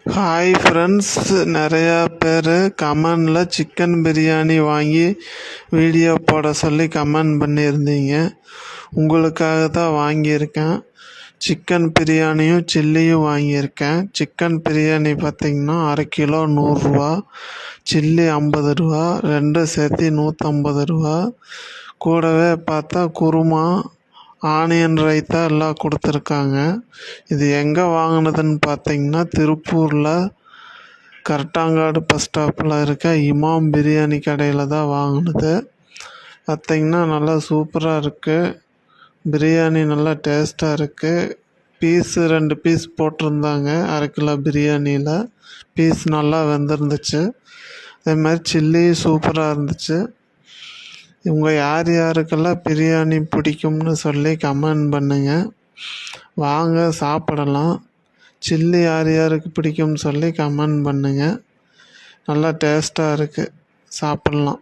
Hi friends, நிறையா பேர் கமெண்டில் சிக்கன் பிரியாணி வாங்கி வீடியோ போட சொல்லி கமெண்ட் பண்ணியிருந்தீங்க. உங்களுக்காக தான் வாங்கியிருக்கேன். சிக்கன் பிரியாணியும் சில்லியும் வாங்கியிருக்கேன். சிக்கன் பிரியாணி பார்த்திங்கன்னா அரை கிலோ 100 ரூபா, சில்லி 50 ரூபா, ரெண்டும் சேர்த்து 150 ரூபா. கூடவே பார்த்தா குருமா, ஆனியன் ரைத்தா எல்லாம் கொடுத்துருக்காங்க. இது எங்கே வாங்கினதுன்னு பார்த்தீங்கன்னா திருப்பூரில் கரட்டாங்காடு பஸ் ஸ்டாப்பில் இருக்க இமாம் பிரியாணி கடையில் தான் வாங்கினது. பார்த்திங்கன்னா நல்லா சூப்பராக இருக்குது. பிரியாணி நல்லா டேஸ்ட்டாக இருக்குது. பீஸு 2 பீஸ் போட்டிருந்தாங்க. அரை கிலோ பிரியாணியில் பீஸ் நல்லா வெந்திருந்துச்சு. அதே மாதிரி சில்லி சூப்பராக இருந்துச்சு. இவங்க யார் யாருக்கெல்லாம் பிரியாணி பிடிக்கும்னு சொல்லி கமெண்ட் பண்ணுங்கள். வாங்க சாப்பிடலாம். சில்லி யார் யாருக்கு பிடிக்கும்னு சொல்லி கமெண்ட் பண்ணுங்கள். நல்லா டேஸ்ட்டாக இருக்குது, சாப்பிட்லாம்.